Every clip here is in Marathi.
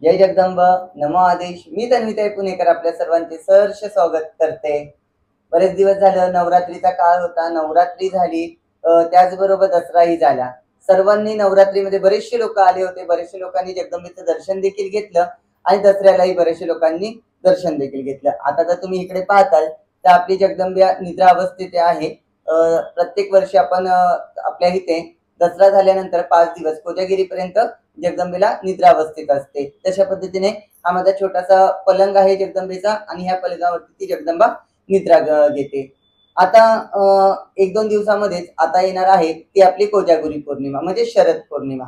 जय जगदंब, नमो आदेश. मी तन्विताई पुणेकर आपल्या सर्वांचे सहर्ष स्वागत करते. बरेच दिवस झालं नवरात्रीचा काळ होता. नवरात्री झाली, त्याचबरोबर दसराही झाला. सर्वांनी नवरात्रीमध्ये बरेचसे लोकं आले होते. बरेचशे लोकांनी जगदंबेचं दर्शन देखील घेतलं आणि दसऱ्यालाही बरेचशे लोकांनी दर्शन देखील घेतलं. आता जर तुम्ही इकडे पाहताल तर आपली जगदंबा निद्रा अवस्थेत आहे. प्रत्येक वर्षी आपण आपल्या इथे दसरा झाल्यानंतर 5 दिवस कोजागिरीपर्यंत जगदंबेला निद्रावस्थेत असते. तशा पद्धतीने हा माझा छोटासा पलंग आहे जगदंबेचा आणि ह्या पलंगावरती ती जगदंबा निद्रा घेते. आता 1-2 दिवसामध्येच आता येणार आहे ती आपली कोजागिरी पौर्णिमा म्हणजे शरद पौर्णिमा.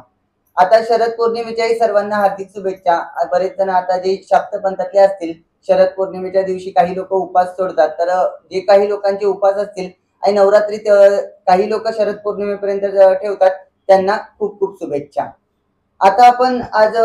आता शरद पौर्णिमेच्याही सर्वांना हार्दिक शुभेच्छा. बरेच जण आता जे शाक्त पंथातले असतील, शरद पौर्णिमेच्या दिवशी काही लोक उपवास सोडतात. तर जे काही लोकांचे उपवास असतील आणि नवरात्रीत काही लोक शरद पौर्णिमेपर्यंत ठेवतात, त्यांना खूप खूप शुभेच्छा. आता आपण आज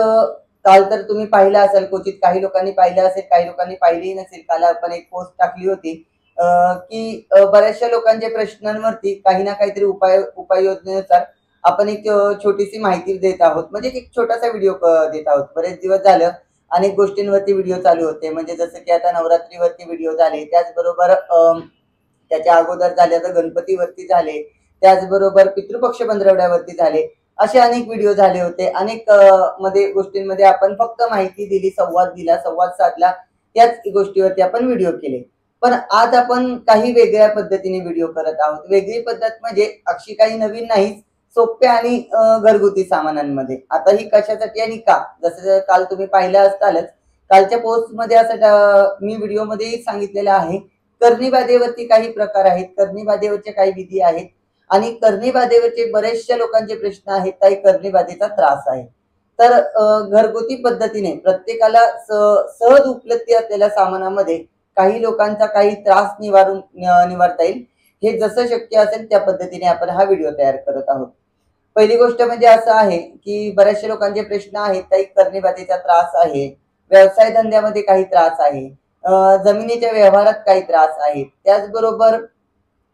काल तर तुम्ही पाहिलं असेल, क्वचित काही लोकांनी पाहिलं असेल, काही लोकांनी पाहिलीही नसेल. काल आपण एक पोस्ट टाकली होती की बऱ्याचशा लोकांच्या प्रश्नांवरती काही ना काहीतरी उपाययोजनेनुसार आपण एक छोटीशी माहिती देत आहोत. म्हणजे एक छोटासा व्हिडिओ देत आहोत. बरेच दिवस झालं अनेक गोष्टींवरती व्हिडिओ चालू होते. म्हणजे जसं की आता नवरात्रीवरती व्हिडिओ झाले, त्याचबरोबर त्याच्या अगोदर झाले तर गणपतीवरती झाले, त्याचबरोबर पितृपक्ष पंधरवड्यावरती झाले. असे अनेक व्हिडिओ झाले होते. अनेक मध्ये गोष्टींमध्ये आपण फक्त माहिती दिली, संवाद दिला, संवाद साधला, त्याच गोष्टीवरती आपण व्हिडिओ केले. पण आज आपण काही वेगळ्या पद्धतीने व्हिडिओ करत आहोत. वेगळी पद्धत म्हणजे अशी काही नवीन नाही, सोप्या आणि घरगुती सामानांमध्ये. आता ही कशासाठी आणि का, जसं काल तुम्ही पाहिलं असतालच, कालच्या पोस्टमध्ये असं मी व्हिडिओमध्येही सांगितलेलं आहे. करणी बाधेवरती काही प्रकार आहेत, करणी बाधेवरचे काही विधी आहेत आणि करणी बाधेवरचे बरेचशा लोकांचे प्रश्न आहेत. काही करणी बाधेचा त्रास आहे. तर घरगुती पद्धतीने प्रत्येकाला सहज उपलब्धी असलेल्या सामानामध्ये काही लोकांचा काही त्रास निवारता येईल, हे जसं शक्य असेल त्या पद्धतीने आपण हा व्हिडिओ तयार करत आहोत. पहिली गोष्ट म्हणजे असं आहे की बऱ्याचशा लोकांचे प्रश्न आहेत. काही करणी बाधेचा त्रास आहे, व्यवसाय धंद्यामध्ये काही त्रास आहे, जमिनीच्या व्यवहारात काही त्रास आहेत, त्याचबरोबर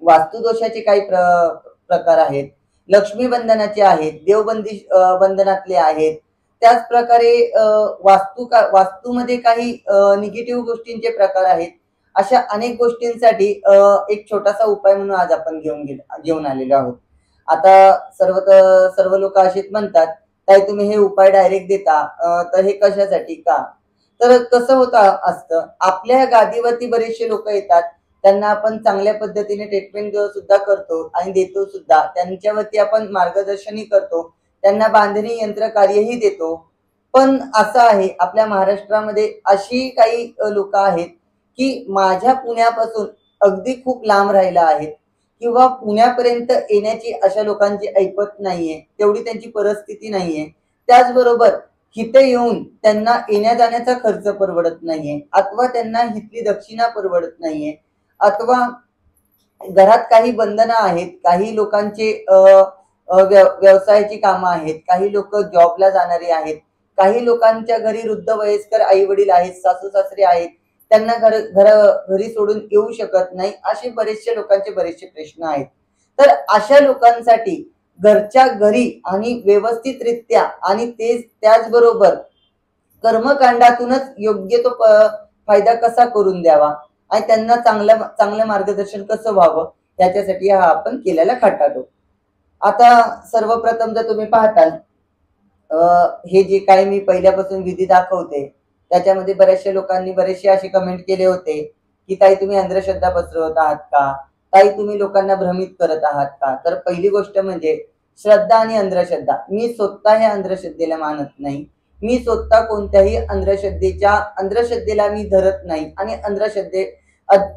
वास्तुदोषाचे काही प्रकार आहेत, लक्ष्मी बंधनाचे आहेत, देवबंदी बंधनातले आहेत. त्याच प्रकारे वास्तूमध्ये काही निगेटिव्ह गोष्टींचे प्रकार आहेत. अशा अनेक गोष्टींसाठी एक छोटासा उपाय म्हणून आज आपण घेऊन आलेलो आहोत. आता सर्व लोक असेच म्हणतात, ताई तुम्ही हे उपाय डायरेक्ट देता, तर हे कशासाठी का? तर कसं होतं असतं, आपल्या गादीवरती बरेचसे लोक येतात. त्यांना आपण चांगल्या पद्धतीने ट्रीटमेंट सुद्धा करतो आणि देतो सुद्धा. त्यांच्यावरती आपण मार्गदर्शनही करतो. त्यांना बांधणी यंत्र कार्यही देतो. पण असं आहे आपल्या महाराष्ट्रामध्ये अशी काही लोक आहेत की माझ्या पुण्यापासून अगदी खूप लांब राहिला आहेत किंवा पुण्यापर्यंत येण्याची अशा लोकांची ऐपत नाहीये, तेवढी त्यांची परिस्थिती नाहीये. त्याचबरोबर इथे येऊन त्यांना येण्या जाण्याचा खर्च परवडत नाहीये, अथवा त्यांना इथली दक्षिणा परवडत नाहीये, अथवा घरात काही बंधनं आहेत. काही लोकांचे व्यवसायाची कामं आहेत, काही लोक जॉबला जाणारे आहेत, काही लोकांच्या घरी वृद्ध वयस्कर आई वडील आहेत, सासू सासरे आहेत, त्यांना घरी सोडून येऊ शकत नाही. असे बरेचसे लोकांचे बरेचसे प्रश्न आहेत. तर अशा लोकांसाठी घरच्या घरी आणि व्यवस्थितरित्या आणि त्याचबरोबर कर्मकांडातूनच योग्य तो फायदा कसा करून द्यावा आणि त्यांना चांगलं मार्गदर्शन कसं व्हावं, याच्यासाठी हा आपण केलेला खटाटोप. आता सर्वप्रथम जर तुम्ही पाहताल, हे जे काही मी पहिल्यापासून विधी दाखवते त्याच्यामध्ये बऱ्याचशा लोकांनी बरेचसे असे कमेंट केले होते की ताई तुम्ही अंधश्रद्धा पसरवत आहात का, ताई तुम्ही लोकांना भ्रमित करत आहात का? तर पहिली गोष्ट म्हणजे श्रद्धा आणि अंधश्रद्धा, मी स्वतः हे अंधश्रद्धेला मानत नाही. मी स्वतः कोणत्याही अंधश्रद्धेला मी धरत नाही आणि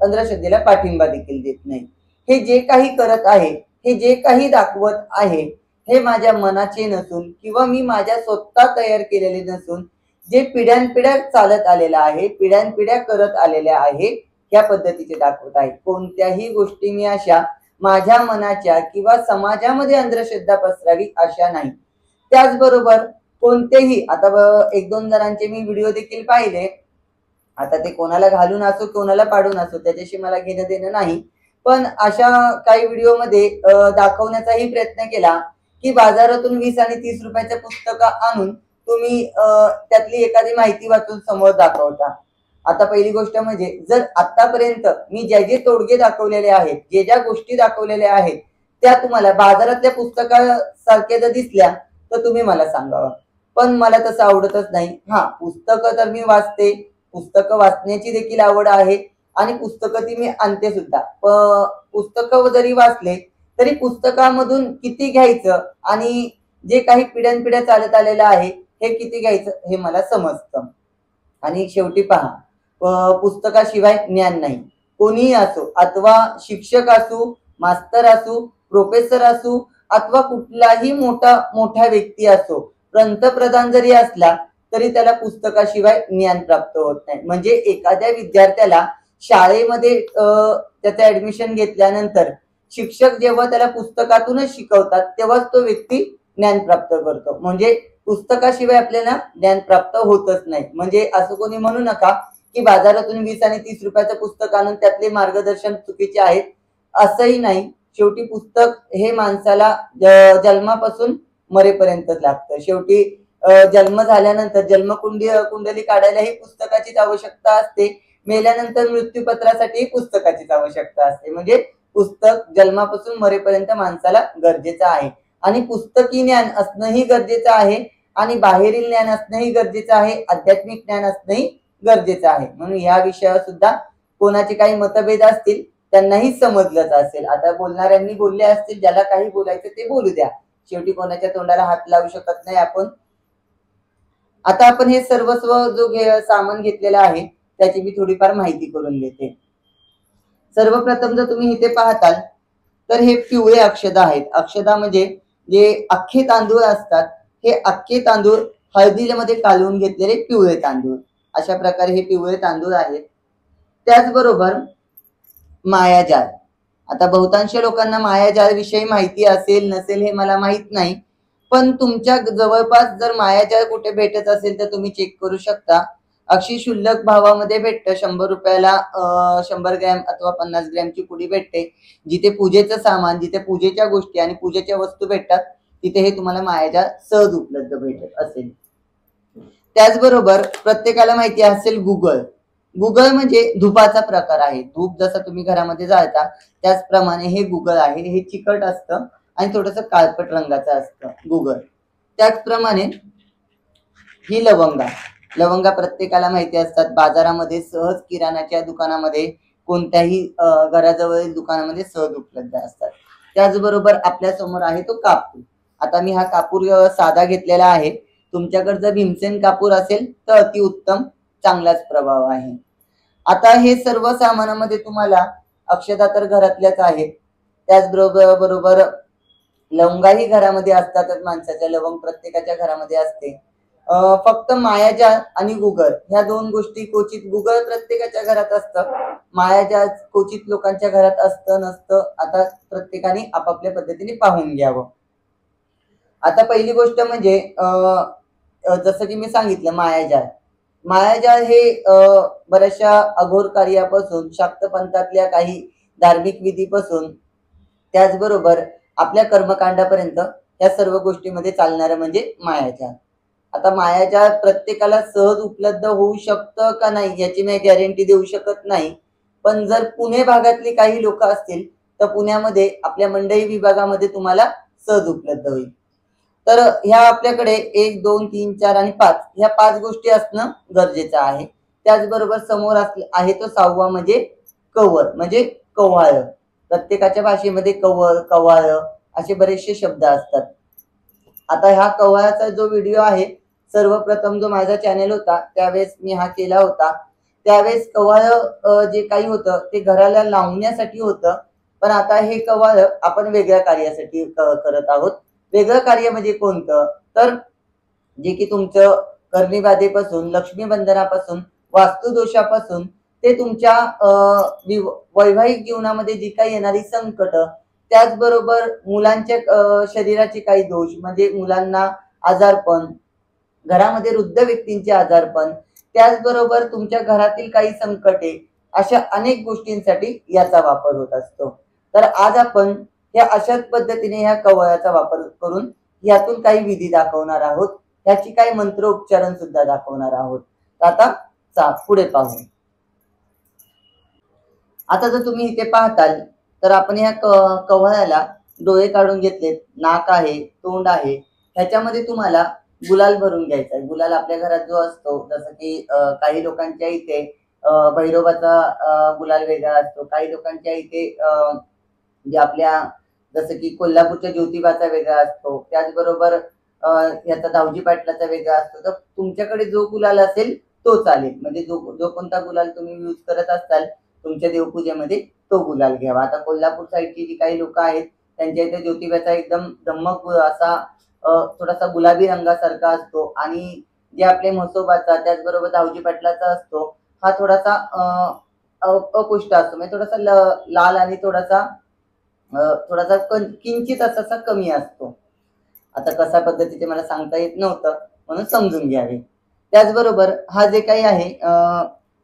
अंधश्रद्धेला पाठिंबा देखील देत नाही. हे जे काही करत आहे, हे जे काही दाखवत आहे, हे माझ्या मनाचे नसून किंवा मी माझ्या स्वतः तयार केलेले नसून, जे पिढ्यानपिढ्या चालत आलेलं आहे, पिढ्यानपिढ्या करत आलेल्या आहे, या पद्धतीचे दाखवत आहे. कोणत्याही गोष्टी मी अशा माझ्या मनाच्या किंवा समाजामध्ये अंधश्रद्धा पसरावी अशा नाही. त्याचबरोबर कोणतेही आता 1-2 जणांचे मी व्हिडिओ देखील पाहिले. आता ते कोणाला घालून असो कोणाला पाडून असो त्याच्याशी मला घेणं देणं नाही. पण अशा काही व्हिडिओमध्ये दाखवण्याचाही प्रयत्न केला की बाजारातून 20 आणि 30 रुपयाचं पुस्तक आणून तुम्ही त्यातली एखादी माहिती वाचून समोर दाखवता. आता पहिली गोष्ट म्हणजे जर आतापर्यंत मी जे जे तोडगे दाखवलेले आहेत, जे ज्या गोष्टी दाखवलेल्या आहेत, त्या तुम्हाला बाजारातल्या पुस्तकासारख्या जर दिसल्या तर तुम्ही मला सांगावं. पण मला तसं आवडतच नाही. हां, पुस्तकं तर मी वाचते. पुस्तकं वाचण्याची देखील आवड आहे आणि पुस्तकं ती मी आणते सुद्धा. पुस्तकं जरी वाचले तरी पुस्तकामधून किती घ्यायचं आणि जे काही पिढ्यानपिढ्या चालत आलेलं आहे, हे किती घ्यायचं हे मला समजतं. आणि शेवटी पहा, पुस्तकाशिवाय ज्ञान नाही. कोणीही असो, अथवा शिक्षक असू, मास्तर असू, प्रोफेसर असू अथवा कुठलाही मोठा व्यक्ती असो, पंतप्रधान जरी असला तरी त्याला पुस्तकाशिवाय ज्ञान प्राप्त होत नाही. म्हणजे एखाद्या विद्यार्थ्याला शाळेमध्ये त्याचं ऍडमिशन घेतल्यानंतर शिक्षक जेव्हा त्याला पुस्तकातूनच शिकवतात तेव्हाच तो व्यक्ती ज्ञान प्राप्त करतो. म्हणजे पुस्तकाशिवाय आपल्याला ज्ञान प्राप्त होतच नाही. म्हणजे असं कोणी म्हणू नका की बाजारातून 20 आणि 30 रुपयाचं पुस्तक आणून त्यातले मार्गदर्शन चुकीचे आहेत, असंही नाही. शेवटी पुस्तक हे माणसाला जन्मापासून मरेपर्यंतच लागतं. शेवटी जन्म झाल्यानंतर कुंडली काढायलाही पुस्तकाचीच आवश्यकता असते. मेल्यानंतर मृत्यूपत्रासाठी पुस्तकाचीच आवश्यकता असते. म्हणजे पुस्तक जन्मापासून मरेपर्यंत माणसाला गरजेचं आहे आणि पुस्तकी ज्ञान असणंही गरजेचं आहे आणि बाहेरील ज्ञान असणंही गरजेचं आहे, आध्यात्मिक ज्ञान असणंही गरजेचं आहे. म्हणून या विषयावर सुद्धा कोणाचे काही मतभेद असतील त्यांनाही समजलंच असेल. आता बोलणाऱ्यांनी बोलले असतील, ज्याला काही बोलायचं ते बोलू द्या. शेवटी कोणाच्या तोंडाला हात लावू शकत नाही आपण. आता आपण हे सर्वस्व जो सामान घेतलेलं आहे त्याची मी थोडीफार माहिती करून देते. सर्वप्रथम जर तुम्ही इथे पाहताल तर हे पिवळे अक्षदा आहेत. अक्षदा म्हणजे जे अख्खे तांदूळ असतात, हे अख्खे तांदूळ हळदीमध्ये कालवून घेतलेले पिवळे तांदूळ, अशा प्रकारे हे पिवळे तांदूळ आहेत. त्याचबरोबर मायाजाळ. आता बहुतांश लोकांना मायाजाळ विषयी माहिती असेल नसेल हे मला माहित नाही, पण तुमच्या जवळपास जर मायाजाळ कुठे भेटत असेल तर तुम्ही चेक करू शकता. अगदी शुल्लक भावामध्ये भेटतं. 100 रुपयाला 100 ग्रॅम अथवा 50 ग्रॅमची पुडी भेटते. जिथे पूजेचं सामान, जिथे पूजेच्या गोष्टी आणि पूजेच्या वस्तू भेटतात तिथे हे तुम्हाला मायाजाळ सहज उपलब्ध भेटत असेल. त्याचबरोबर प्रत्येकाला माहिती असेल गुगळ. गुगळ म्हणजे धुपाचा प्रकार आहे. धूप जसं तुम्ही घरामध्ये जाळता त्याचप्रमाणे हे गुगळ आहे. हे चिकट असतं आणि थोडंसं काळपट रंगाचं असतं गुगळ. त्याचप्रमाणे ही लवंगा. लवंगा प्रत्येकाला माहिती असतात. बाजारामध्ये सहज किराणाच्या दुकानामध्ये कोणत्याही घराजवळील दुकानामध्ये सहज उपलब्ध असतात. त्याचबरोबर आपल्या समोर आहे तो कापूर. आता मी हा कापूर साधा घेतलेला आहे. तुमच्याकडे जर भीमसेन कापूर असेल तर अतिउत्तम, चांगलाच प्रभाव आहे. आता हे सर्व सामानामध्ये तुम्हाला अक्षता तर घरातल्याच आहेत. त्याचबरोबर लवंगाही घरामध्ये असतातच. माणसाच्या लवंग प्रत्येकाच्या घरामध्ये असते. फक्त मायाजाळ आणि गुगळ ह्या दोन गोष्टी क्वचित, गुगळ प्रत्येकाच्या घरात असतं, मायाजाळ क्वचित लोकांच्या घरात असतं नसतं. आता प्रत्येकाने आपापल्या पद्धतीने पाहून घ्यावं. आता पहिली गोष्ट म्हणजे जसं की मी सांगितलं मायाजाळ. मायाजाळ हे बऱ्याचशा अघोर कार्यापासून, शाक्त पंथातल्या काही धार्मिक विधीपासून, त्याचबरोबर आपल्या कर्मकांडापर्यंत या सर्व गोष्टीमध्ये चालणारं म्हणजे मायाजाळ. आता मायाजाळ प्रत्येकाला सहज उपलब्ध होऊ शकतं का नाही याची मी गॅरंटी देऊ शकत नाही. पण जर पुणे भागातली काही लोक असतील तर पुण्यामध्ये आपल्या मंडई विभागामध्ये तुम्हाला सहज उपलब्ध होईल. तर ह्या आपल्याकडे 1, 2, 3, 4 आणि 5 ह्या 5 गोष्टी असणं गरजेचं आहे. त्याचबरोबर समोर आहे तो 6वा म्हणजे कव्हर, म्हणजे कव्हाळ. प्रत्येकाच्या भाषेमध्ये कव्हर, कव्हाळ असे बरेचसे शब्द असतात. आता ह्या कव्हाळाचा जो व्हिडिओ आहे, सर्वप्रथम जो माझा चॅनल होता त्यावेळेस मी हा केला होता. त्यावेळेस कव्हाळ जे काही होतं ते घराला लावण्यासाठी होतं. पण आता हे कव्हाळ आपण वेगळ्या कार्यासाठी करत आहोत. वेगळं कार्य म्हणजे कोणतं, तर जे की तुमचं कर्णीबाधेपासून, लक्ष्मीबंधनापासून, वास्तुदोषापासून ते तुमच्या वैवाहिक जीवनामध्ये जी काही येणारी संकट, त्याचबरोबर मुलांच्या शरीराचे काही दोष म्हणजे मुलांना आजारपण, घरामध्ये वृद्ध व्यक्तींचे आजारपण, त्याचबरोबर तुमच्या घरातील काही संकटे, अशा अनेक गोष्टींसाठी याचा वापर होत असतो. तर आज आपण ह्या अशाच पद्धतीने ह्या कवळाचा वापर करून यातून काही विधी दाखवणार आहोत. ह्याची काही मंत्रोच्चारण सुद्धा दाखवणार आहोत. तर आता पुढे पाहू. आता जर तुम्ही इथे पाहताल तर आपण ह्या कव्हळ्याला डोळे काढून घेतलेत, नाक आहे, तोंड आहे, ह्याच्यामध्ये तुम्हाला गुलाल भरून घ्यायचा आहे. गुलाल आपल्या घरात जो असतो, जसं की काही लोकांच्या इथे भैरोबाचा गुलाल वेगळा असतो, काही लोकांच्या इथे जे आपल्या जसं की कोल्हापूरच्या ज्योतिबाचा वेगळा असतो, त्याचबरोबर याचा दावजी पाटलाचा वेगळा असतो. तर तुमच्याकडे जो गुलाल असेल तो चालेल. म्हणजे जो जो कोणता गुलाल तुम्ही यूज करत असाल तुमच्या देवपूजेमध्ये तो गुलाल घ्यावा. आता कोल्हापूर साईडची जी काही लोक आहेत त्यांच्या इथे ज्योतिबाचा एकदम धम्मक असा थोडासा गुलाबी रंगासारखा असतो आणि जे आपले म्हसोबाचा त्याचबरोबर दावजी पाटलाचा असतो हा थोडासा अपुष्ट असतो, म्हणजे थोडासा लाल आणि थोडासा किंचित असा कमी असतो. आता कशा पद्धतीचे मला सांगता येत नव्हतं म्हणून समजून घ्यावे. त्याचबरोबर हा जे काही आहे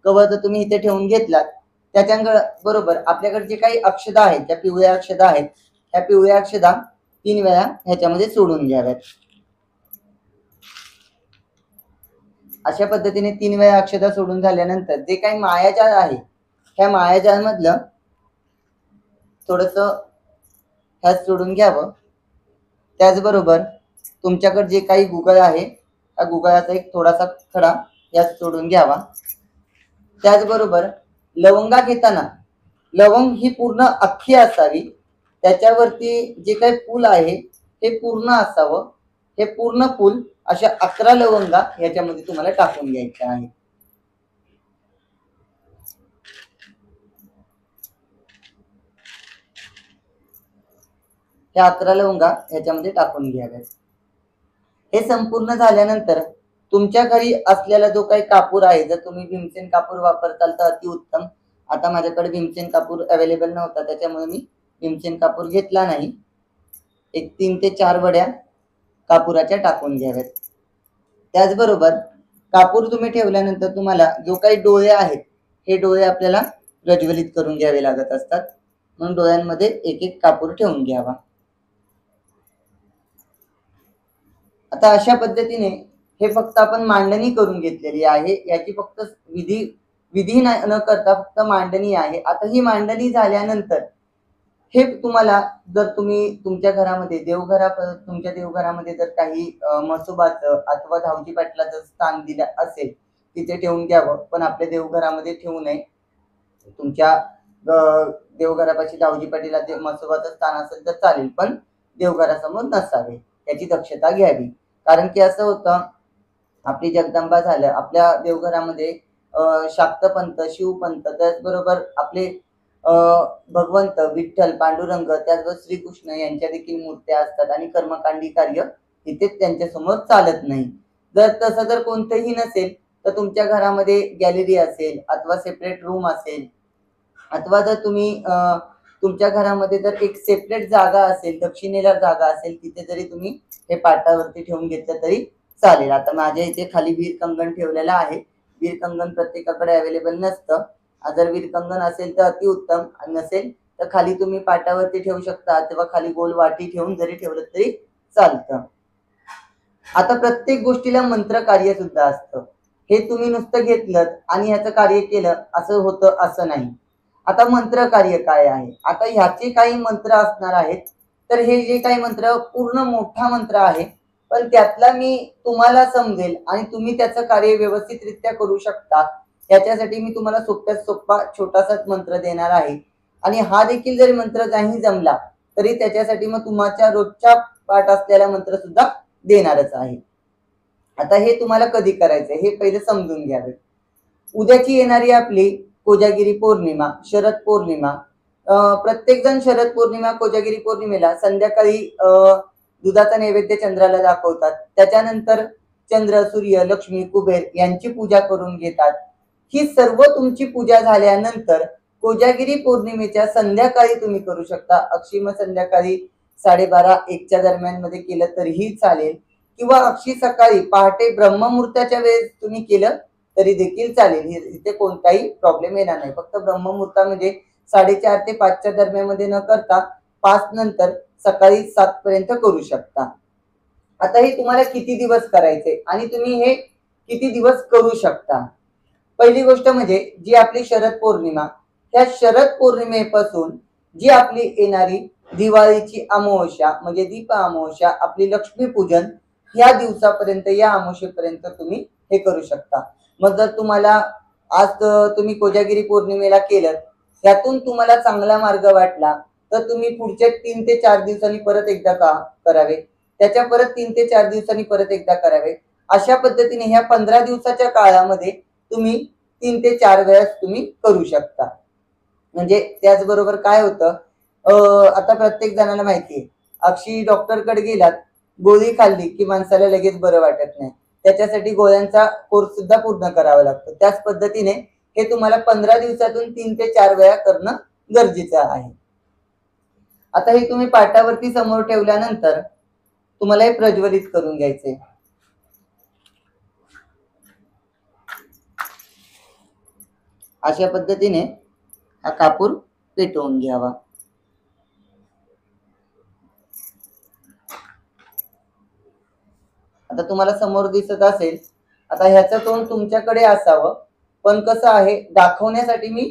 कवच जर तुम्ही इथे ठेवून घेतलात त्याच्या बरोबर आपल्याकडे जे काही अक्षदा आहेत त्या पिवळ्या अक्षदा आहेत त्या पिवळ्या अक्षदा 3 वेळा ह्याच्यामध्ये सोडून घ्याव्यात. अशा पद्धतीने 3 वेळा अक्षदा सोडून झाल्यानंतर जे काही मायाजाळ आहे ह्या मायाजाळमधलं थोडस ह्यात सोडून घ्यावं. त्याचबरोबर तुमच्याकडे जे काही गुगळ आहे त्या गुगळाचा एक थोडासा खडा यात सोडून घ्यावा. त्याचबरोबर लवंगा घेताना लवंग ही पूर्ण अख्खी असावी, त्याच्यावरती जे काही फूल आहे हे पूर्ण असावं. हे पूर्ण फूल अशा 11 लवंगा याच्यामध्ये तुम्हाला टाकून घ्यायच्या आहे. ह्या 11 लवंगा ह्याच्यामध्ये टाकून घ्याव्यात. हे संपूर्ण झाल्यानंतर तुमच्या घरी असलेला जो काही कापूर आहे, जर तुम्ही भीमसेन कापूर वापरताल तर अतिउत्तम. आता माझ्याकडे भीमसेन कापूर अवेलेबल नव्हता त्याच्यामुळे मी भीमसेन कापूर घेतला नाही. एक 3 ते 4 वड्या कापुराच्या टाकून घ्याव्यात. त्याचबरोबर कापूर तुम्ही ठेवल्यानंतर तुम्हाला जो काही डोळे आहेत हे डोळे आपल्याला प्रज्वलित करून घ्यावे लागत असतात, म्हणून डोळ्यांमध्ये एक एक कापूर ठेवून घ्यावा. आता अशा पद्धतीने हे फक्त आपण मांडणी करून घेतलेली आहे. याची फक्त विधी न करता फक्त मांडणी आहे. आता ही मांडणी झाल्यानंतर हे तुम्हाला जर तुम्ही तुमच्या घरामध्ये तुमच्या देवघरामध्ये जर काही म्हसोबाचं अथवा धावजी पाटलाचं स्थान दिलं असेल तिथे ठेवून घ्यावं, पण आपल्या देवघरामध्ये ठेवू नये. तुमच्या देवघरापाशी धावजी पाटील म्हसोबाचं स्थान असेल तर चालेल, पण देवघरासमोर नसावे याची दक्षता घ्यावी. कारण की असं होतं आपली जगदंबा झालं, आपल्या देवघरामध्ये शाक्तपंत, शिवपंत, त्याचबरोबर आपले भगवंत विठ्ठल, पांडुरंग, त्याचबरोबर श्रीकृष्ण यांच्या देखील मूर्त्या असतात आणि कर्मकांडी कार्य इथे त्यांच्या समोर चालत नाही. जर तसं जर कोणतंही नसेल तर तुमच्या घरामध्ये गॅलरी असेल अथवा सेपरेट रूम असेल अथवा जर तुम्ही तुमच्या घरामध्ये जर एक सेपरेट जागा असेल, दक्षिणेला जागा असेल, तिथे जरी तुम्ही हे पाटावरती ठेवून घेतलं तरी चालेल. आता माझ्या इथे खाली वीर कंगण ठेवलेलं आहे. वीर कंगण प्रत्येकाकडे अवेलेबल नसतं. जर वीर कंगण असेल तर अतिउत्तम, नसेल तर खाली तुम्ही पाटावरती ठेवू शकता किंवा खाली गोल वाटी ठेवून जरी ठेवलं तरी चालतं. आता प्रत्येक गोष्टीला मंत्र कार्य सुद्धा असतं. हे तुम्ही नुसतं घेतलं आणि ह्याचं कार्य केलं असं होतं असं नाही. आता मंत्र कार्य काय आहे, आता ह्याचे काही मंत्र असणार आहेत. तर हे जे काही मंत्र पूर्ण मोठा मंत्र आहे, पण त्यातला मी तुम्हाला समजेल आणि तुम्ही त्याचं कार्य व्यवस्थितरित्या करू शकता याच्यासाठी मी तुम्हाला सोप्यात सोपा छोटासाच मंत्र देणार आहे. आणि हा देखील जरी मंत्र नाही जमला तरी त्याच्यासाठी मग तुमच्या रोजच्या पाठ असलेला मंत्र सुद्धा देणारच आहे. आता हे तुम्हाला कधी करायचंय हे पहिले समजून घ्यावे. उद्याची येणारी आपली कोजागिरी पौर्णिमा, शरद पौर्णिमा, प्रत्येक जण शरद पौर्णिमा, कोजागिरी पौर्णिमेला संध्याकाळी दुधाचा नैवेद्य चंद्राला दाखवतात. त्याच्यानंतर चंद्र, सूर्य, लक्ष्मी, कुबेर यांची पूजा करून घेतात. ही सर्व तुमची पूजा झाल्यानंतर कोजागिरी पौर्णिमेच्या संध्याकाळी तुम्ही करू शकता. अक्षी संध्याकाळी 12:30-1च्या दरम्यान मध्ये केलं तरीही चालेल किंवा अक्षी सकाळी पहाटे ब्रह्ममुहूर्ताच्या वेळेस तुम्ही केलं तरी देखील चालेल. इथे कोणताही प्रॉब्लेम येणार नाही. फक्त ब्रह्ममुहूर्तामध्ये 4:30 ते 5च्या दरम्यान मध्ये न करता 5 नंतर सकाळी 7 पर्यंत करू शकता. आता हे तुम्हाला किती दिवस करायचे आणि तुम्ही हे किती दिवस करू शकता? पहिली गोष्ट म्हणजे जी आपली शरद पौर्णिमा, त्या शरद पौर्णिमेपासून जी आपली येणारी दिवाळीची अमावस्या म्हणजे दीप अमावस्या, आपली लक्ष्मीपूजन, ह्या दिवसापर्यंत, या अमावस्येपर्यंत तुम्ही हे करू शकता. मग जर तुम्हाला आज तुम्ही कोजागिरी पौर्णिमेला केलं, त्यातून तुम्हाला चांगला मार्ग वाटला, तर तुम्ही पुढच्या 3 ते 4 दिवसांनी परत एकदा करावे. त्याच्या परत 3 ते 4 दिवसांनी परत एकदा करावे. अशा पद्धतीने ह्या 15 दिवसाच्या काळामध्ये तुम्ही 3 ते 4 वेळेस तुम्ही करू शकता. म्हणजे त्याचबरोबर काय होतं, आता प्रत्येक जणाला माहिती आहे, अक्षी डॉक्टरकडे गेलात, गोळी खाल्ली की माणसाला लगेच बरं वाटत नाही. त्याच्यासाठी गोळ्यांचा कोर्स सुद्धा पूर्ण करावा लागतो. त्याच पद्धतीने हे तुम्हाला 15 दिवसातून 3 ते 4 वेळा करणं गरजेचं आहे. आता हे तुम्ही पाटावरती समोर ठेवल्यानंतर तुम्हाला हे प्रज्वलित करून घ्यायचे. अशा पद्धतीने हा कापूर पेटवून घ्यावा. आता तुम्हाला समोर दिसत असेल, आता ह्याचं तोंड तुमच्याकडे असावं, पण कसं आहे, दाखवण्यासाठी मी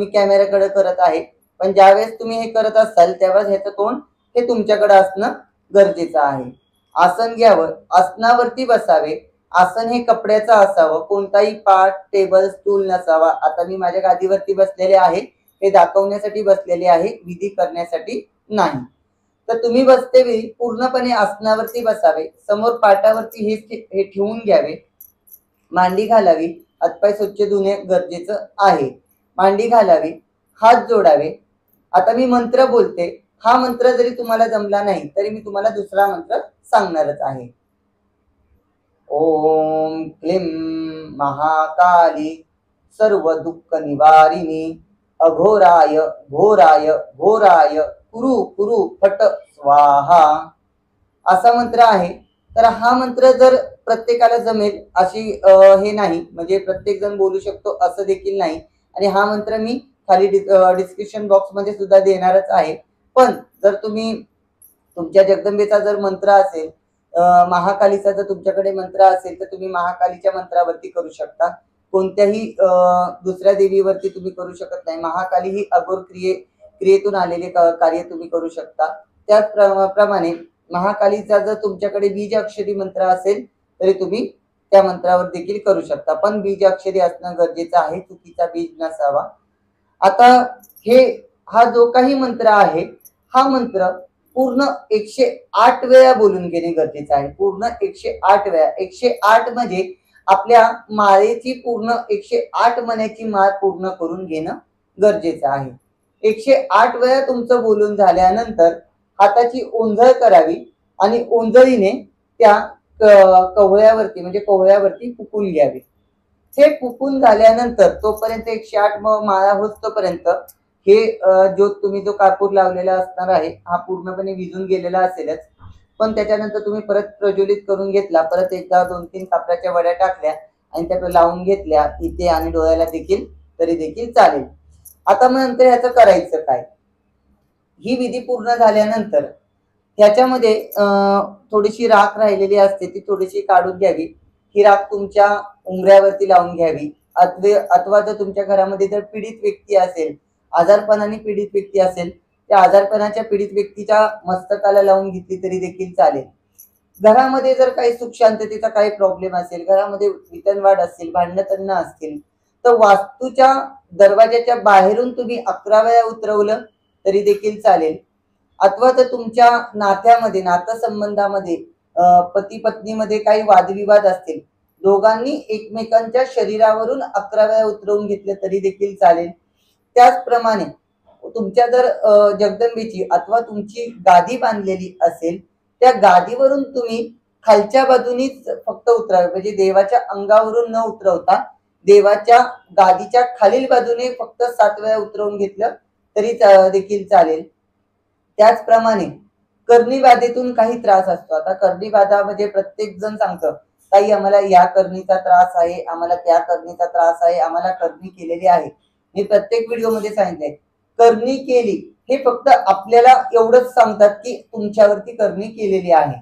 कॅमेऱ्याकडे करत आहे, पण ज्यावेळेस तुम्ही हे करत असाल त्यावेळेस ह्याचं तोंड हे तुमच्याकडे असणं गरजेचं आहे. आसन घ्यावं, आसनावरती बसावे. आसन हे कपड्याचं असावं, कोणताही पाट, टेबल, स्टूल नसावा. आता मी माझ्या गादीवरती बसलेले आहे, हे दाखवण्यासाठी बसलेले आहे, विधी करण्यासाठी नाही. तर तुम्ही बसते वेळी पूर्णपणे आसनावरती बसावे. समोर पाटावरती हे ठेवून घ्यावे. मांडी घालावी. हातपाय स्वच्छ धुणे गरजेचं आहे. मांडी घालावी, हात जोडावे. आता मी मंत्र बोलते. हा मंत्र जरी तुम्हाला जमला नाही तरी मी तुम्हाला दुसरा मंत्र सांगणारच आहे. ओम क्लीं महाकाली सर्व दुःख निवारिणी अघोराय घोराय घोराय कुरु कुरु फट स्वाहा असा मंत्र आहे. तर हा मंत्र जर प्रत्येकाला जमेल अशी हे नाही, म्हणजे प्रत्येक जण बोलू शकतो असं देखील नाही. आणि हा मंत्र मी खाली डिस्क्रिप्शन बॉक्स मध्ये सुद्धा देणारच आहे. पण जर तुम्ही तुमच्या जगदंबेचा जर मंत्र असेल, महाकालीचा जर तुमच्याकडे मंत्र असेल तर तुम्ही महाकालीच्या मंत्रावरती करू शकता. कोणत्याही दुसऱ्या देवीवरती तुम्ही करू शकत नाही. महाकाली ही अघोर क्रियेतून आलेले कार्य तुम्ही करू शकता. त्याचप्रमाणे महाकालीचा जर तुमच्याकडे बीज अक्षरी मंत्र असेल तरी तुम्ही त्या मंत्रावर देखील करू शकता. पण बीज अक्षरी असणं गरजेचं आहे, चुकीचा बीज नसावा. आता हा जो काही मंत्र आहे, हा मंत्र पूर्ण 108 वेळा बोलून घेणे गरजेचं आहे. पूर्ण 108 वेळा. 108 म्हणजे आपल्या माळेची पूर्ण 108 मण्याची माळ पूर्ण करून घेणं गरजेचं आहे. 108 वेळा तुमचं बोलून झाल्यानंतर हाताची ओंजळ करावी आणि ओंजळीने त्या कवळ्यावरती म्हणजे कोहळ्यावरती फुकून घ्यावी. हे फुकून झाल्यानंतर तोपर्यंत 108 माळा होतपर्यंत हे तुम्ही जो कापूर लावलेला असणार आहे हा पूर्णपणे विझून गेलेला असेलच. पण त्याच्यानंतर तुम्ही परत प्रज्वलित करून घेतला, परत एकदा 2-3 कापराच्या वड्या टाकल्या आणि त्या लावून घेतल्या इथे आणि डोळ्याला देखील, तरी देखील चालेल. आता मग नंतर ह्याचं करायचं काय? ही विधी पूर्ण झाल्यानंतर ह्याच्यामध्ये थोडीशी राख राहिलेली असते, ती थोडीशी काढून घ्यावी. ही राख तुमच्या उंबऱ्यावरती लावून घ्यावी. अथवा जर तुमच्या घरामध्ये जर पीडित व्यक्ती असेल, आजारपणाने पीडित व्यक्ती असेल, त्या आजारपणाच्या पीडित व्यक्तीच्या मस्तकाला लावून घेतली तरी देखील चालेल. घरामध्ये जर काही सुख शांततेचा काही प्रॉब्लेम असेल, घरामध्ये वितनवाढ असेल, भांडण असतील, तर वास्तूच्या दरवाजाच्या बाहेरून तुम्ही 11 वेळा उतरवलं तरी देखील चालेल. अथवा तर तुमच्या नात्यामध्ये, नातेसंबंधामध्ये पती पत्नीमध्ये काही वादविवाद असतील, दोघांनी एकमेकांच्या शरीरावरून 11 वेळा उतरवून घेतलं तरी देखील चालेल. त्याचप्रमाणे तुमच्या जर जगदंबेची अथवा तुमची गादी बांधलेली असेल, त्या गादीवरून तुम्ही खालच्या बाजूनीच फक्त उतरावे. म्हणजे देवाच्या अंगावरून न उतरवता देवाच्या गादीच्या खालील बाजूने फक्त 7 वेळा उतरवून घेतलं तरी देखील चालेल. त्याचप्रमाणे कर्णीबाधेतून काही त्रास असतो. आता कर्णीबाधा म्हणजे प्रत्येक जण सांगतं, ताई आम्हाला या कर्णीचा त्रास आहे, आम्हाला त्या कर्णीचा त्रास आहे, आम्हाला कर्णी केलेली आहे. मी प्रत्येक व्हिडिओमध्ये सांगितलंय, करणी केली हे फक्त आपल्याला एवढंच सांगतात की तुमच्यावरती करणी केलेली आहे.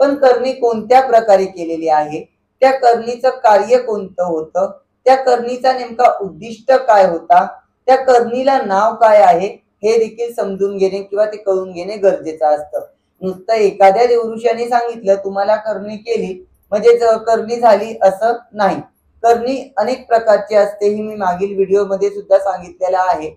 पण करणी कोणत्या प्रकारे केलेली आहे, त्या करणीचं कार्य कोणतं होतं, त्या करणीचा नेमका उद्दिष्ट काय होता, त्या करणीला नाव काय आहे, हे देखील समजून घेणे किंवा ते कळून घेणे गरजेचं असतं. नुसतं एखाद्या देवऋषाने सांगितलं तुम्हाला करणी केली म्हणजे करणी झाली असं नाही. करणी अनेक प्रकारची असते, ही मी मागील व्हिडिओमध्ये सुद्धा सांगितलेलं आहे.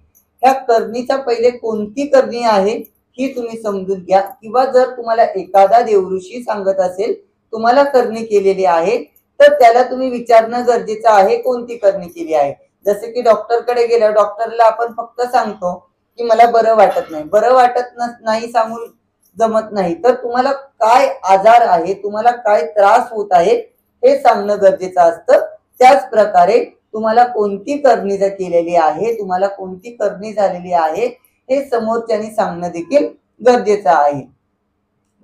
ह्या करणीचा पहिले कोणती करणी आहे ही तुम्ही समजून घ्या, किंवा जर तुम्हाला एखादा देवऋषी सांगत असेल तुम्हाला करणी केलेली आहे तर त्याला तुम्ही विचारणं गरजेचं आहे कोणती करणी केली आहे. जसे की डॉक्टरकडे गेलं, डॉक्टरला आपण फक्त सांगतो की मला बरं वाटत नाही, बरं वाटत नाही सांगून जमत नाही, तर तुम्हाला काय आजार आहे, तुम्हाला काय त्रास होत आहे हे सांगणं गरजेचं असतं. त्याच प्रकारे तुम्हाला कोणती करणी केलेली आहे, तुम्हाला कोणती करणी झालेली आहे हे समोरच्यानी सांगणं देखील गरजेचं आहे.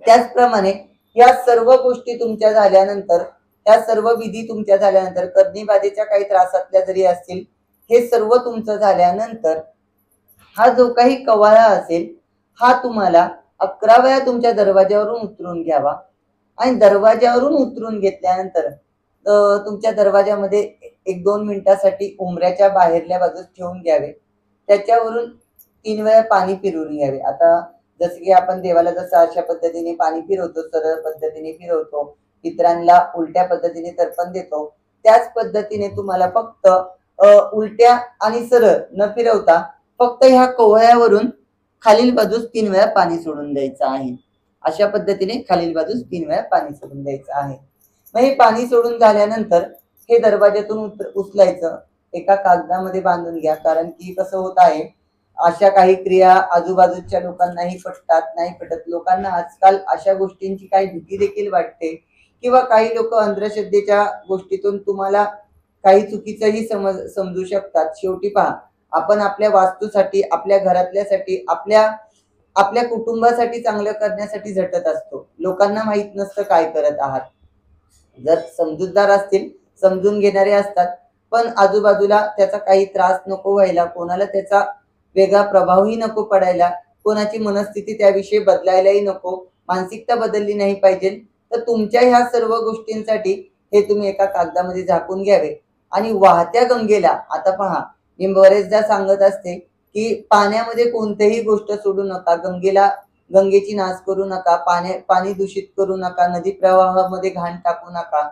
त्याचप्रमाणे या सर्व गोष्टी तुमच्या झाल्यानंतर, या सर्व विधी तुमच्या झाल्यानंतर, करणीबाधेच्या काही त्रासातल्या जरी असतील, हे सर्व तुमचं झाल्यानंतर हा जो काही कवाळा असेल हा तुम्हाला 11 वेळा तुमच्या दरवाज्यावरून उतरून घ्यावा. आणि दरवाज्यावरून उतरून घेतल्यानंतर तुमच्या दरवाज्यामध्ये 1-2 मिनिटासाठी उंबऱ्याच्या बाहेरल्या बाजूस ठेवून घ्यावे. त्याच्यावरून 3 वेळा पाणी फिरवून घ्यावे. आता जसं की आपण देवाला जसं अशा पद्धतीने पाणी फिरवतो, सरळ पद्धतीने फिरवतो, पितरांना उलट्या पद्धतीने तर्पण देतो, त्याच पद्धतीने तुम्हाला फक्त उलट्या आणि सरळ न फिरवता फक्त ह्या कोहळ्यावरून खालील बाजूस 3 वेळा पाणी सोडून द्यायचं आहे. अशा पद्धतीने खालील बाजूस 3 वेळा पाणी सोडून द्यायचं आहे. मग हे पाणी सोडून झाल्यानंतर हे दरवाज्यातून उचलायचं, एका कागदामध्ये बांधून घ्या. कारण की कसं होत आहे, अशा काही क्रिया आजूबाजूच्या लोकांनाही पटतात, नाही पटत. लोकांना आजकाल अशा गोष्टींची काही भीती देखील वाटते, किंवा काही लोक अंधश्रद्धेच्या गोष्टीतून तुम्हाला काही चुकीचंही समजू शकतात. शेवटी पहा, आपण आपल्या वास्तूसाठी, आपल्या घरातल्यासाठी, आपल्या कुटुंबासाठी चांगलं करण्यासाठी झटत असतो. लोकांना माहित नसतं काय करत आहात. जर समजूतदार असतील, समजून घेणारे असतात, पण आजूबाजूला त्याचा काही त्रास नको व्हायला, कोणाला त्याचा वेगळा प्रभावही नको पडायला, कोणाची मनस्थिती त्याविषयी बदलायलाही नको, मानसिकता बदलली नाही पाहिजे, तर तुमच्या ह्या सर्व गोष्टींसाठी हे तुम्ही एका कागदामध्ये झाकून घ्यावे. आणि वाहत्या गंगेला, आता पहा, मी बरेचदा सांगत असते की पाण्यामध्ये कोणतीही गोष्ट सोडू नका, गंगेची नास करू नका, पाणी दूषित करू नका, नदी प्रवाहामध्ये घाण टाकू नका.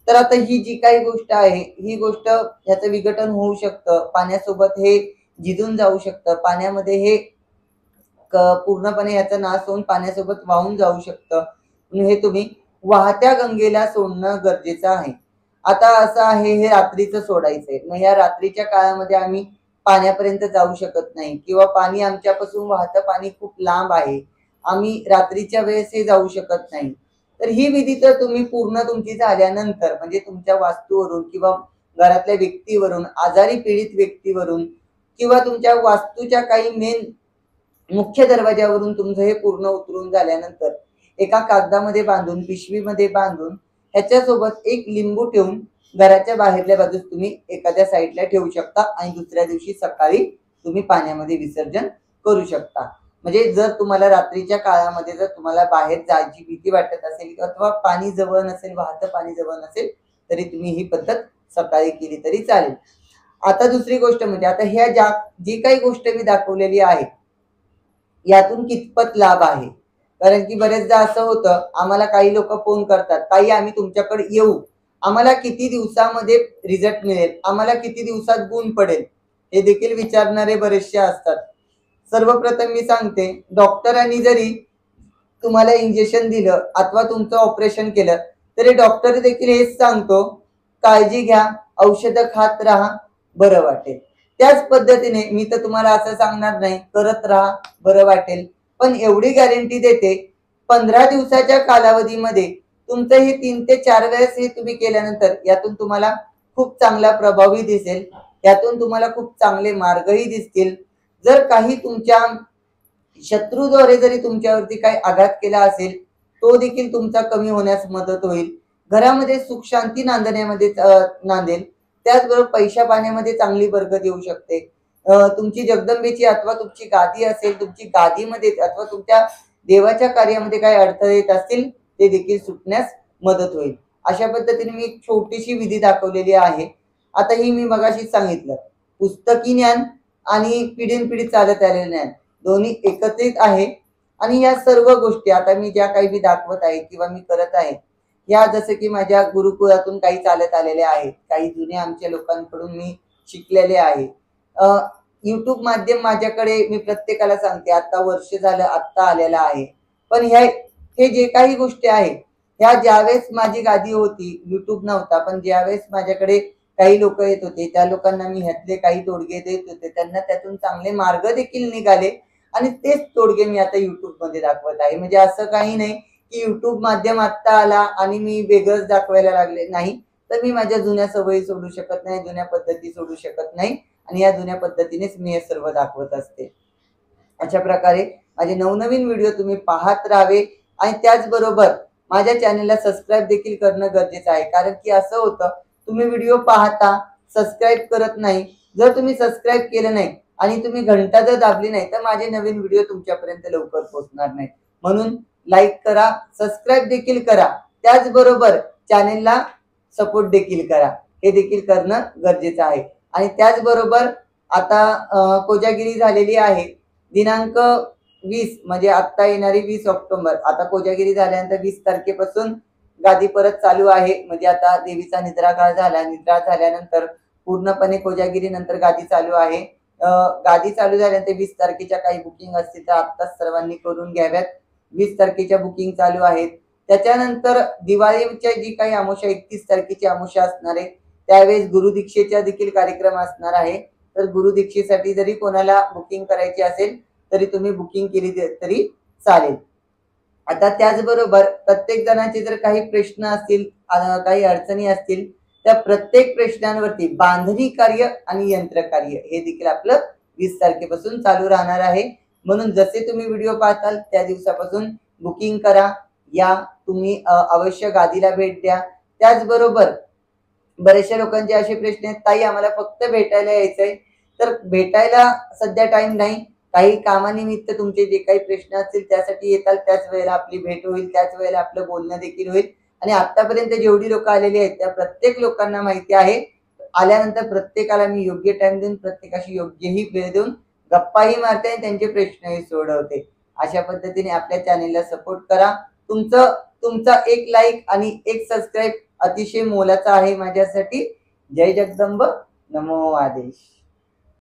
तर आता ही जी काही गोष्ट आहे, ही गोष्ट ह्याचं विघटन होऊ शकतं, पाण्यासोबत हे झिजून जाऊ शकतं, पाण्यामध्ये हे पूर्णपणे याचा नाश होऊन पाण्यासोबत वाहून जाऊ शकतं. हे तुम्ही वाहत्या गंगेला सोडणं गरजेचं आहे. आता असं आहे, हे रात्रीचं सोडायचंय. मग या रात्रीच्या काळामध्ये आम्ही पाण्यापर्यंत जाऊ शकत नाही, किंवा पाणी आमच्यापासून वाहतं पाणी खूप लांब आहे, आम्ही रात्रीच्या वेळेस हे जाऊ शकत नाही. तर ही विधी तर तुम्ही पूर्ण तुमची झाल्यानंतर, म्हणजे तुमच्या वास्तूवरून किंवा घरातल्या व्यक्तीवरून, आजारी पीडित व्यक्तीवरून, किंवा तुमच्या वास्तूच्या काही मेन मुख्य दरवाज्यावरून तुमचं हे पूर्ण उतरून झाल्यानंतर एका कागदामध्ये बांधून, पिशवीमध्ये बांधून, ह्याच्यासोबत एक लिंबू ठेवून घराच्या बाहेरल्या बाजूस तुम्ही एखाद्या साईडला ठेवू शकता. आणि दुसऱ्या दिवशी सकाळी तुम्ही पाण्यामध्ये विसर्जन करू शकता. म्हणजे जर तुम्हाला रात्रीच्या काळामध्ये जर तुम्हाला बाहेर जायची भीती वाटत असेल, अथवा पाणी जवळ नसेल, वाहतं पाणी जवळ नसेल, तरी तुम्ही ही पद्धत सकाळी केली तरी चालेल. आता दुसरी गोष्ट म्हणजे, आता ह्या जी काही गोष्ट मी दाखवलेली आहे यातून कितपत लाभ आहे. कारण की बरेचदा असं होतं, आम्हाला काही लोक फोन करतात, ताई आम्ही तुमच्याकडे येऊ, आम्हाला किती दिवसामध्ये रिझल्ट मिळेल, आम्हाला किती दिवसात गुण पडेल, हे देखील विचारणारे बरेचसे असतात. सर्वप्रथम मी सांगते, डॉक्टरांनी जरी तुम्हाला इंजेक्शन दिलं अथवा तुमचं ऑपरेशन केलं, तरी डॉक्टर देखील हेच सांगतो, काळजी घ्या, औषधं खात राहा, बरं वाटेल. त्याच पद्धतीने मी तर तुम्हाला असं सांगणार नाही, करत राहा, बरं वाटेल, पण एवढी गॅरंटी देते, 15 दिवसाच्या कालावधीमध्ये तुमचं हे 3 ते 4 वेळेस हे तुम्ही केल्यानंतर यातून तुम्हाला खूप चांगला प्रभावही दिसेल, यातून तुम्हाला खूप चांगले मार्गही दिसतील. जर काही तुमच्या शत्रूद्वारे जरी तुमच्यावरती काही आघात केला असेल, तो देखील तुमचा कमी होण्यास मदत होईल. घरामध्ये सुख शांती नांदण्यामध्ये नांदेल. त्याचबरोबर पैशा पाण्यामध्ये चांगली बरकत येऊ शकते. तुमची जगदंबेची अथवा तुमची गादी असेल, तुमची गादीमध्ये अथवा तुमच्या देवाच्या कार्यामध्ये काही अडथळे येत असतील, ते देखील सुटण्यास मदत होईल. अशा पद्धतीने मी एक छोटीशी विधी दाखवलेली आहे. आता ही मी मगाशी सांगितलं, पुस्तकी ज्ञान आणि पिढीनपिढी चालत आलेलं ज्ञान दोन्ही एकत्रित आहे. आणि या सर्व गोष्टी आता मी ज्या काही मी दाखवत आहे किंवा मी करत आहे, या जसं की माझ्या गुरुकुळातून काही चालत आलेल्या आहेत. काही जुने आमच्या लोकांकडून मी शिकलेले आहे. YouTube माध्यम माझ्याकडे मी प्रत्येकाला सांगते आता वर्ष झालं आत्ता आलेलं आहे. पण हे जे काही गोष्टी आहेत, ह्या ज्यावेळेस माझी गादी होती, YouTube नव्हता, पण ज्यावेळेस माझ्याकडे काही लोक येत होते, त्या लोकांना मी ह्यातले काही तोडगे देत होते. त्यांना त्यातून चांगले मार्ग देखील निघाले आणि तेच तोडगे मी आता YouTubeमध्ये दाखवत आहे. म्हणजे असं काही नाही की YouTube माध्यम आत्ता आला आणि मी वेगळंच दाखवायला लागले. नाही, तर मी माझ्या जुन्या सवयी सोडू शकत नाही, जुन्या पद्धती सोडू शकत नाही आणि या जुन्या पद्धतीनेच मी हे सर्व दाखवत असते. अशा प्रकारे माझे नवनवीन व्हिडिओ तुम्ही पाहत राहावे आणि त्याचबरोबर माझ्या चॅनलला सबस्क्राईब देखील करणं गरजेचं आहे. कारण की असं होतं, तुम्ही व्हिडिओ पाहता, सबस्क्राईब करत नाही. जर तुम्ही सबस्क्राईब केलं नाही आणि तुम्ही घंटा जर दाबली नाही, तर माझे नवीन व्हिडिओ तुमच्यापर्यंत लवकर पोहोचणार नाही. म्हणून लाईक करा, सबस्क्राईब देखील करा. त्याचबरोबर चॅनलला सपोर्ट देखील करा. हे देखील करणं गरजेचं आहे. आणि त्याचबरोबर आता कोजागिरी झालेली आहे. दिनांक 20 म्हणजे आत्ता येणारी 20 ऑक्टोबर. आता कोजागिरी झाल्यानंतर 20 तारखेपासून गादी परत चालू आहे. म्हणजे आता देवीचा निद्रा काळ झाला. निद्रा झाल्यानंतर पूर्णपणे कोजागिरी नंतर गादी चालू आहे. गादी चालू झाल्यानंतर 20 तारखेच्या काही बुकिंग असतील तर आत्ताच सर्वांनी करून घ्याव्यात. 20 तारखेच्या बुकिंग चालू आहेत. त्याच्यानंतर दिवाळीच्या जी काही अमावस्या 31 तारखेची अमावस्या असणार आहे, त्यावेळेस गुरुदीक्षेचा देखील कार्यक्रम असणार आहे. तर गुरुदीक्षेसाठी जरी कोणाला बुकिंग करायची असेल तरी तुम्ही बुकिंग केली तरी चालेल. आता त्याचबरोबर प्रत्येक जणांचे जर काही प्रश्न असतील, काही अडचणी असतील, त्या प्रत्येक प्रश्नांवरती बांधणी कार्य आणि यंत्रकार्य हे देखील आपलं 20 तारखेपासून चालू राहणार आहे. म्हणून जसे तुम्ही व्हिडिओ पाहताल त्या दिवसापासून बुकिंग करा, या तुम्ही अवश्य गादीला भेट द्या. त्याचबरोबर बरेचशा लोकांचे असे प्रश्न आहेत, ताई आम्हाला फक्त भेटायला यायचंय. तर भेटायला सध्या टाइम नाही, काही कामानिमित्त तुमचे जे काही प्रश्न असतील त्यासाठी येताल, त्याच वेळेला आपली भेट होईल, त्याच वेळेला आपलं बोलणं देखील होईल. आणि आतापर्यंत जेवढी लोक आलेली आहेत त्या प्रत्येक लोकांना माहिती आहे, आल्यानंतर प्रत्येकाला मी योग्य टाइम देऊन प्रत्येकाशी योग्यही वेळ देऊन गप्पाही मारते आणि त्यांचे प्रश्नही सोडवते. अशा पद्धतीने आपल्या चॅनेलला सपोर्ट करा. तुमचा एक लाईक आणि एक सबस्क्राईब अतिशय मोलाचा आहे माझ्यासाठी. जय जगदंब, नमो आदेश.